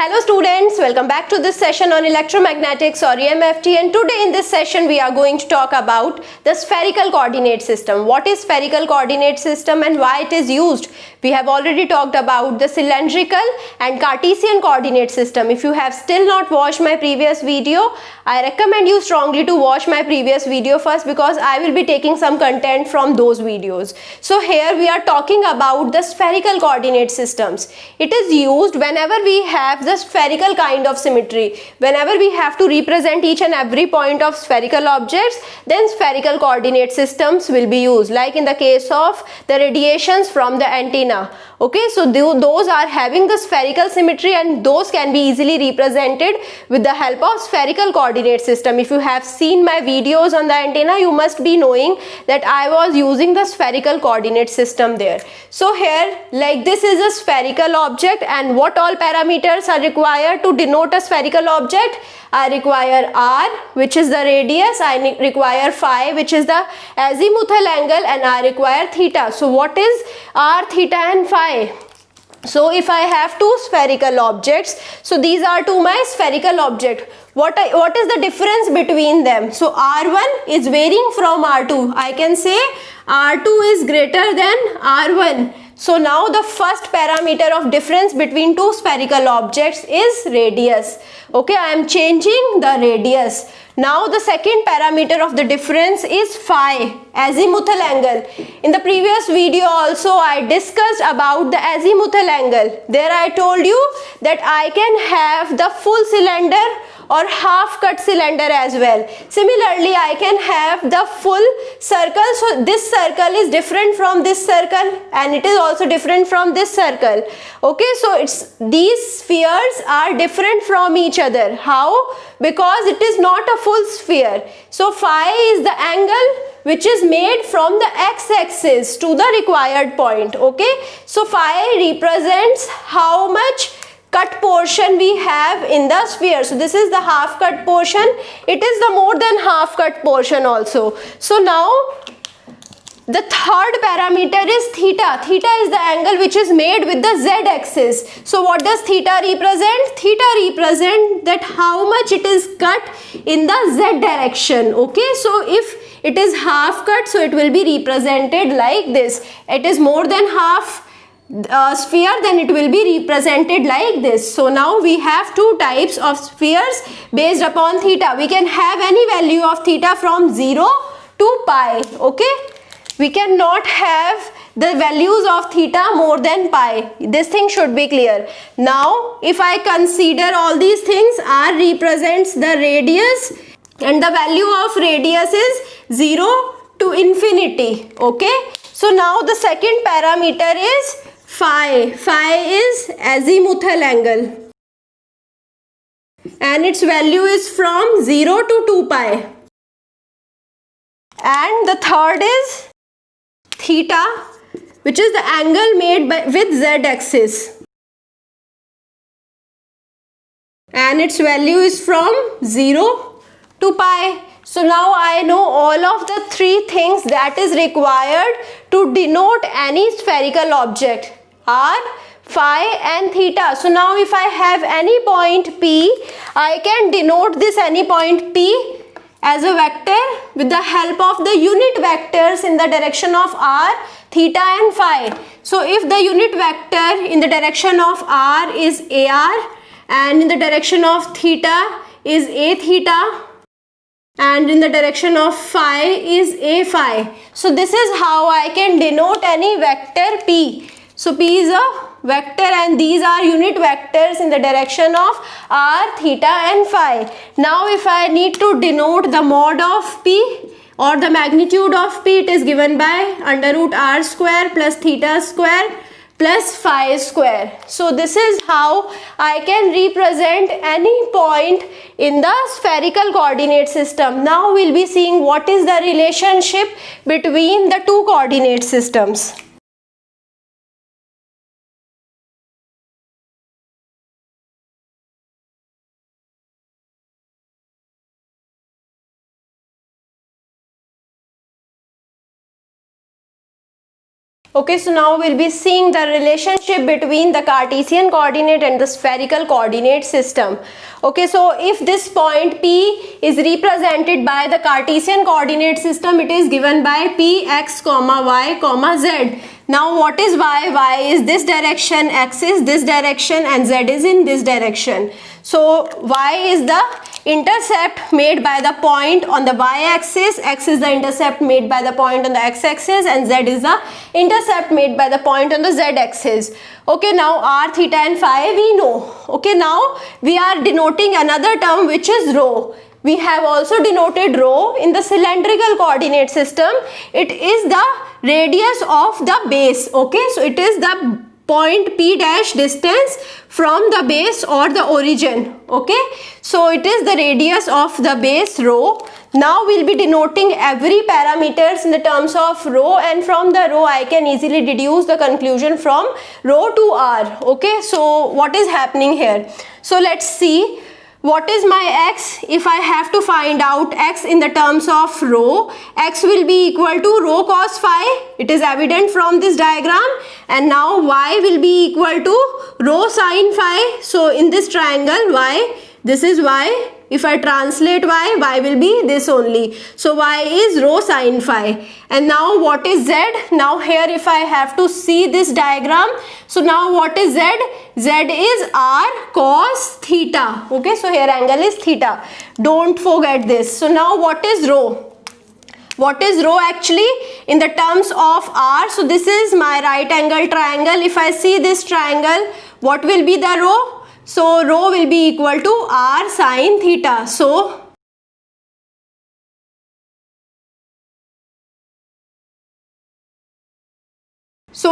Hello students, welcome back to this session on electromagnetics or EMFT, and today in this session we are going to talk about the spherical coordinate system. What is spherical coordinate system and why it is used? We have already talked about the cylindrical and Cartesian coordinate system. If you have still not watched my previous video, I recommend you strongly to watch my previous video first because I will be taking some content from those videos. So here we are talking about the spherical coordinate systems. It is used whenever we have the spherical kind of symmetry. Whenever we have to represent each and every point of spherical objects, then spherical coordinate systems will be used, like in the case of the radiations from the antenna. Okay, so those are having the spherical symmetry and those can be easily represented with the help of spherical coordinate system. If you have seen my videos on the antenna, you must be knowing that I was using the spherical coordinate system there. So here, like this is a spherical object, and what all parameters are required to denote a spherical object? I require r, which is the radius, I require phi, which is the azimuthal angle, and I require theta. So what is r, theta and phi? So if I have two spherical objects, so these are two my spherical object. What is the difference between them? So r1 is varying from r2. I can say r2 is greater than r1. So now the first parameter of difference between two spherical objects is radius. Okay, I am changing the radius. Now the second parameter of the difference is phi, azimuthal angle. In the previous video also I discussed about the azimuthal angle. There I told you that I can have the full cylinder or half cut cylinder as well. Similarly, I can have the full circle. So this circle is different from this circle and it is also different from this circle. Okay, so these spheres are different from each other. How? Because it is not a full sphere. So phi is the angle which is made from the x-axis to the required point. Okay, so phi represents how much cut portion we have in the sphere. So this is the half cut portion. It is the more than half cut portion also. So now the third parameter is theta. Theta is the angle which is made with the z-axis. So what does theta represent? Theta represent that how much it is cut in the z direction. Okay, so if it is half cut, so it will be represented like this. It is more than half sphere, then it will be represented like this. So now we have two types of spheres based upon theta. We can have any value of theta from 0 to pi. Okay, we cannot have the values of theta more than pi. This thing should be clear. Now if I consider all these things, r represents the radius and the value of radius is 0 to infinity. Okay, so now the second parameter is phi. Phi is azimuthal angle and its value is from 0 to 2 pi. And the third is theta, which is the angle made with z-axis, and its value is from 0 to pi. So now I know all of the three things that is required to denote any spherical object: r, phi and theta. So now if I have any point P, I can denote this any point P as a vector with the help of the unit vectors in the direction of r, theta and phi. So if the unit vector in the direction of r is ar and in the direction of theta is a theta and in the direction of phi is a phi. So this is how I can denote any vector P. So P is a vector and these are unit vectors in the direction of r, theta and phi. Now if I need to denote the mod of P or the magnitude of P, it is given by under root r square plus theta square plus phi square. So this is how I can represent any point in the spherical coordinate system. Now we'll be seeing what is the relationship between the two coordinate systems. Okay, so now we'll be seeing the relationship between the Cartesian coordinate and the spherical coordinate system. Okay, so if this point P is represented by the Cartesian coordinate system, it is given by P x comma y comma z. Now what is y? Y is this direction, x is this direction, and z is in this direction. So y is the intercept made by the point on the y-axis, x is the intercept made by the point on the x-axis, and z is the intercept made by the point on the z-axis. Okay, now r, theta and phi we know. Okay, now we are denoting another term which is rho. We have also denoted rho in the cylindrical coordinate system. It is the radius of the base. Okay, so it is the point P dash distance from the base or the origin. Okay, so it is the radius of the base rho. Now we'll be denoting every parameters in the terms of rho, and from the rho I can easily deduce the conclusion from rho to r. Okay, so what is happening here? So let's see. What is my x? If I have to find out x in the terms of rho, x will be equal to rho cos phi. It is evident from this diagram. And now y will be equal to rho sin phi. So in this triangle y, this is y. If I translate y, y will be this only. So y is rho sin phi. And now what is z? Now here if I have to see this diagram, so now what is z? Z is r cos theta. Okay, so here angle is theta. Don't forget this. So now what is rho? What is rho actually in the terms of r? So this is my right angle triangle. If I see this triangle, what will be the rho? So rho will be equal to r sin theta. So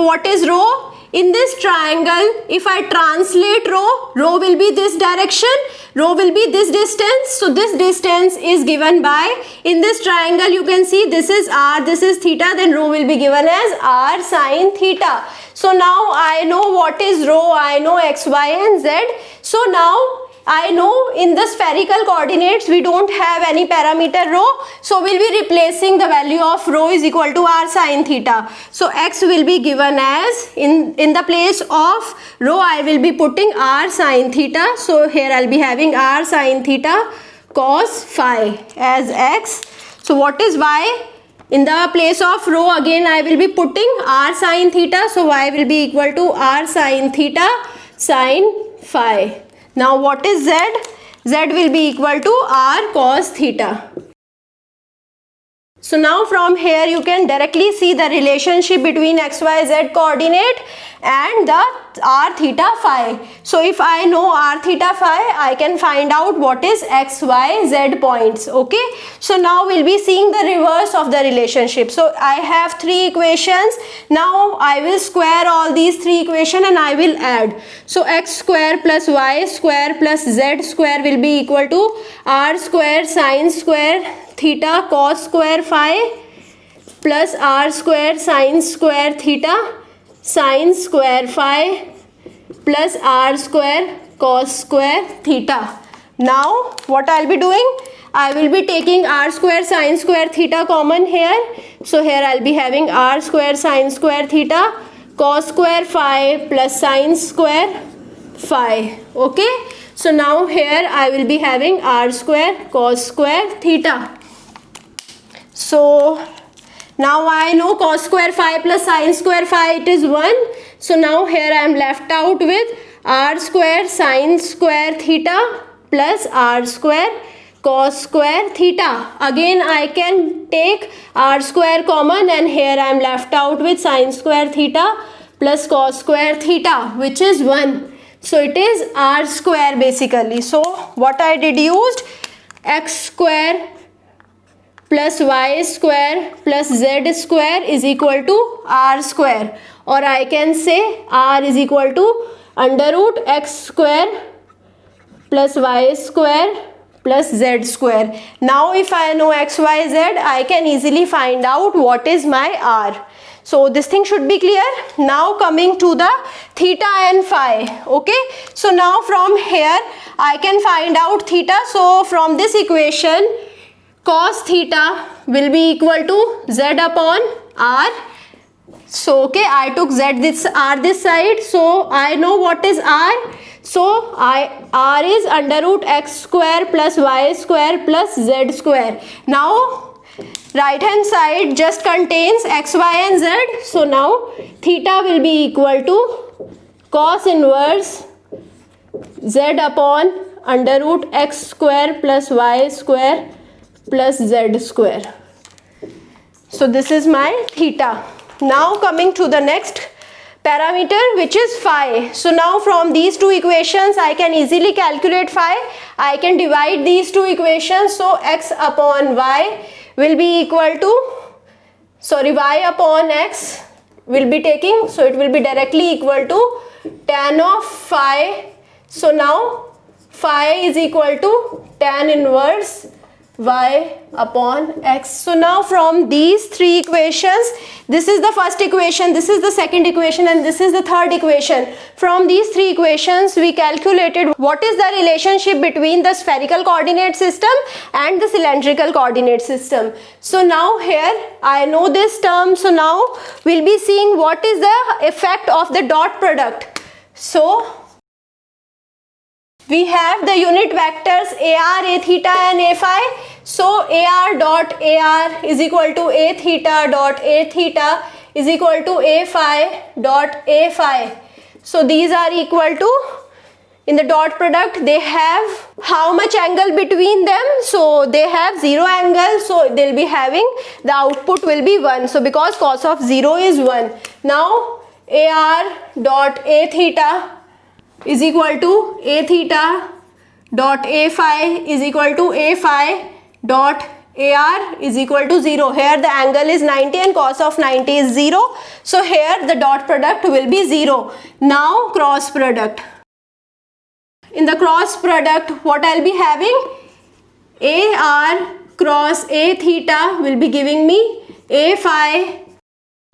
what is rho? In this triangle, if I translate rho, rho will be this direction, rho will be this distance. So this distance is given by, in this triangle you can see this is r, this is theta, then rho will be given as r sin theta. So now I know what is rho, I know x, y and z. So now I know in the spherical coordinates we don't have any parameter rho, so we'll be replacing the value of rho is equal to r sin theta. So x will be given as, in the place of rho I will be putting r sin theta. So here I'll be having r sin theta cos phi as x. So what is y? In the place of rho again I will be putting r sin theta. So y will be equal to r sin theta sin phi. Now what is z? Z will be equal to r cos theta. So now from here you can directly see the relationship between xyz coordinate and the r theta phi. So if I know r theta phi, I can find out what is x, y, z points. Okay, so now we'll be seeing the reverse of the relationship. So I have three equations. Now I will square all these three equations and I will add. So x square plus y square plus z square will be equal to r square sin square theta cos square phi plus r square sin square theta sin square phi plus r square cos square theta. Now what I'll be doing? I will be taking r square sin square theta common here. So here I'll be having r square sin square theta cos square phi plus sin square phi. Okay, so now here I will be having r square cos square theta. So now I know cos square phi plus sin square phi, it is 1. So now here I am left out with r square sin square theta plus r square cos square theta. Again I can take r square common and here I am left out with sin square theta plus cos square theta, which is 1. So it is r square basically. So what I deduced, x square plus y square plus z square is equal to r square, or I can say r is equal to under root x square plus y square plus z square. Now if I know x, y, z, I can easily find out what is my r. So this thing should be clear. Now coming to the theta and phi. Okay, so now from here I can find out theta. So from this equation, cos theta will be equal to z upon r So okay, I took z this r this side, so I know what is r. So r is under root x square plus y square plus z square. Now right hand side just contains x, y and z. So now theta will be equal to cos inverse z upon under root x square plus y square plus z square. So this is my theta. Now coming to the next parameter, which is phi. So now from these two equations I can easily calculate phi. I can divide these two equations. So x upon y will be equal to, y upon x will be taking, so it will be directly equal to tan of phi. So now phi is equal to tan inverse y upon x. So now from these three equations, this is the first equation, this is the second equation, and this is the third equation. From these three equations we calculated what is the relationship between the spherical coordinate system and the cylindrical coordinate system. So now here I know this term, so now we'll be seeing what is the effect of the dot product. So we have the unit vectors AR, A theta and A phi. So AR dot AR is equal to A theta dot A theta is equal to A phi dot A phi. So these are equal to, in the dot product they have how much angle between them? So they have 0 angle, so they'll be having, the output will be 1. So because cos of 0 is 1. Now AR dot A theta is equal to A theta dot A phi is equal to A phi dot AR is equal to 0. Here the angle is 90 and cos of 90 is 0. So here the dot product will be 0. Now cross product. In the cross product what I'll be having? AR cross A theta will be giving me A phi.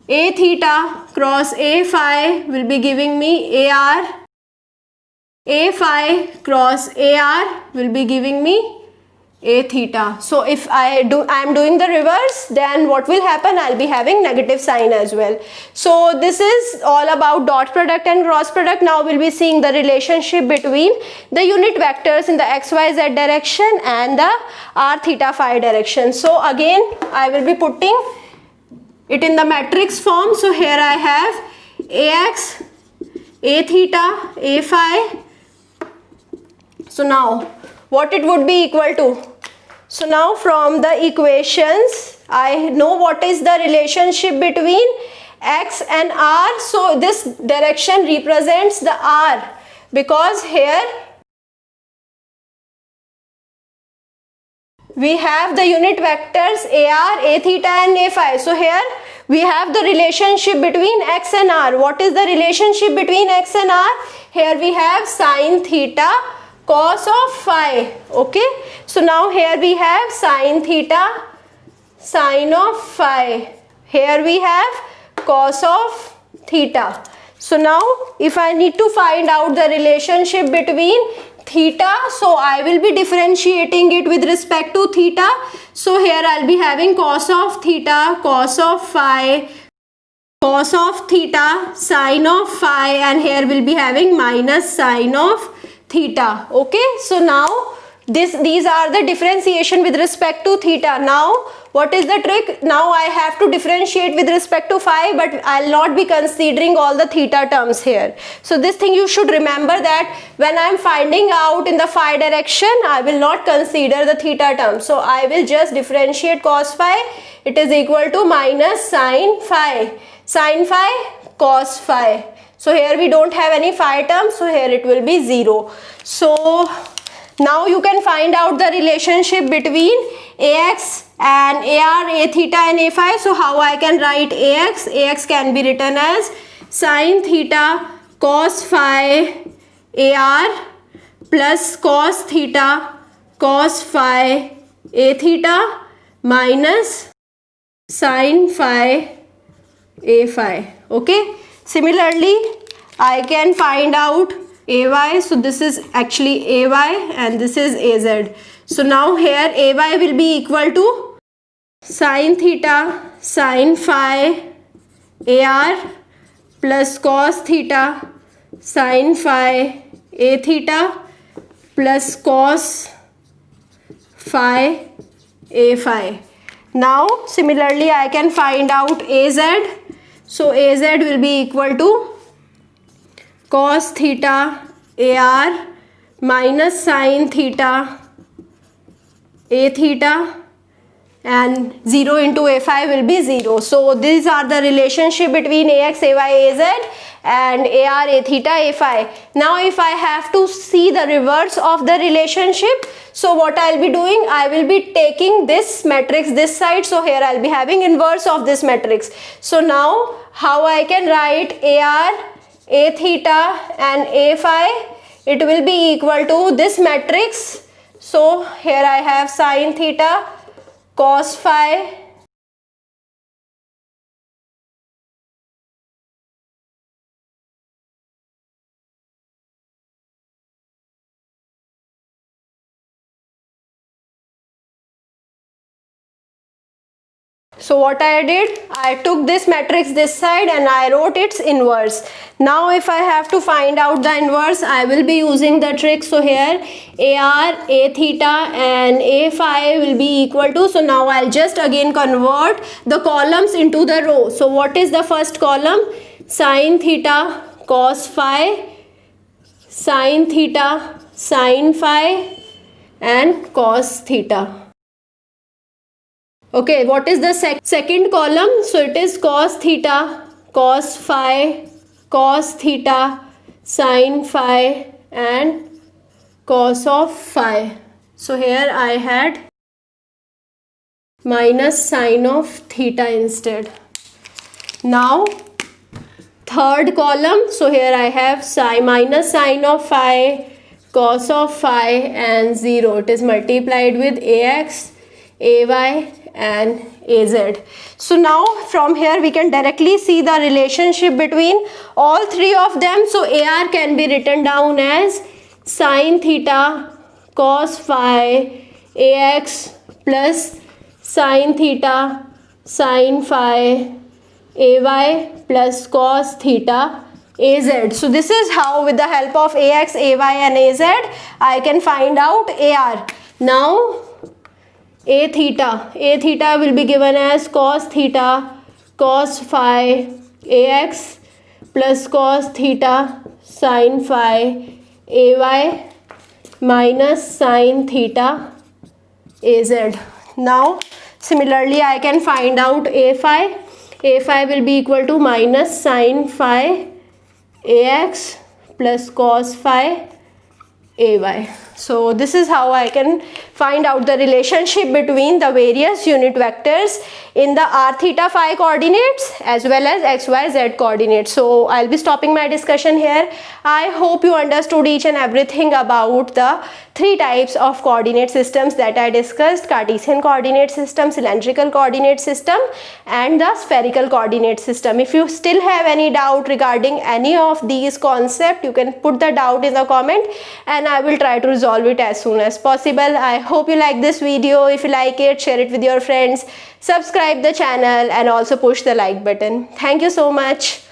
A theta cross A phi will be giving me AR. A phi cross AR will be giving me A theta. So if I am doing the reverse, then what will happen? I'll be having negative sign as well. So this is all about dot product and cross product. Now we'll be seeing the relationship between the unit vectors in the xyz direction and the r theta phi direction. So again I will be putting it in the matrix form. So here I have AX, A theta, A phi. So now what it would be equal to? So now from the equations I know what is the relationship between x and r. So this direction represents the r, because here we have the unit vectors AR, A theta and A phi. So here we have the relationship between x and r. What is the relationship between x and r? Here we have sine theta cos of phi. Okay, so now here we have sine theta sine of phi. Here we have cos of theta. So now if I need to find out the relationship between theta, so I will be differentiating it with respect to theta. So here I'll be having cos of theta cos of phi, cos of theta sine of phi, and here we'll be having minus sine of theta. Okay, so now these are the differentiation with respect to theta. Now what is the trick? Now I have to differentiate with respect to phi, but I'll not be considering all the theta terms here. So this thing you should remember, that when I'm finding out in the phi direction, I will not consider the theta term. So I will just differentiate cos phi. It is equal to minus sine phi. Sine phi cos phi. So here we don't have any phi term, so here it will be 0. So now you can find out the relationship between AX and AR, A theta and A phi. So how I can write AX? AX can be written as sine theta cos phi AR plus cos theta cos phi A theta minus sine phi A phi. Okay. Similarly, I can find out AY. So this is actually AY and this is AZ. So now here AY will be equal to sine theta sine phi AR plus cos theta sin phi A theta plus cos phi A phi. Now similarly I can find out AZ. So AZ will be equal to cos theta AR minus sin theta A theta, and 0 into A phi will be 0. So these are the relationship between AX, AY, AZ and AR, A theta, A phi. Now if I have to see the reverse of the relationship, so what I'll be doing, I will be taking this matrix this side. So here I'll be having inverse of this matrix. So now how I can write AR, A theta and A phi, it will be equal to this matrix. So here I have sin theta cos phi So what I did, I took this matrix this side and I wrote its inverse. Now if I have to find out the inverse, I will be using the trick. So here AR, A theta and A phi will be equal to, so now I'll just again convert the columns into the row. So what is the first column? Sin theta cos phi, sin theta sin phi and cos theta. Okay, what is the second column? So it is cos theta cos phi, cos theta sin phi and cos of phi. So here I had minus sin of theta instead. Now third column, so here I have minus sin of phi, cos of phi and 0. It is multiplied with AX, AY and AZ. So now from here we can directly see the relationship between all three of them. So AR can be written down as sin theta cos phi AX plus sin theta sin phi AY plus cos theta AZ. So this is how, with the help of AX, AY and AZ, I can find out AR. Now A theta will be given as cos theta cos phi AX plus cos theta sin phi AY minus sin theta AZ. Now similarly I can find out A phi. A phi will be equal to minus sin phi AX plus cos phi AY. So this is how I can find out the relationship between the various unit vectors in the r theta phi coordinates as well as xyz coordinates. So I'll be stopping my discussion here. I hope you understood each and everything about the three types of coordinate systems that I discussed: Cartesian coordinate system, cylindrical coordinate system and the spherical coordinate system. If you still have any doubt regarding any of these concepts, you can put the doubt in the comment and I will try to resolve it as soon as possible. I hope you like this video. If you like it, share it with your friends, subscribe the channel and also push the like button. Thank you so much.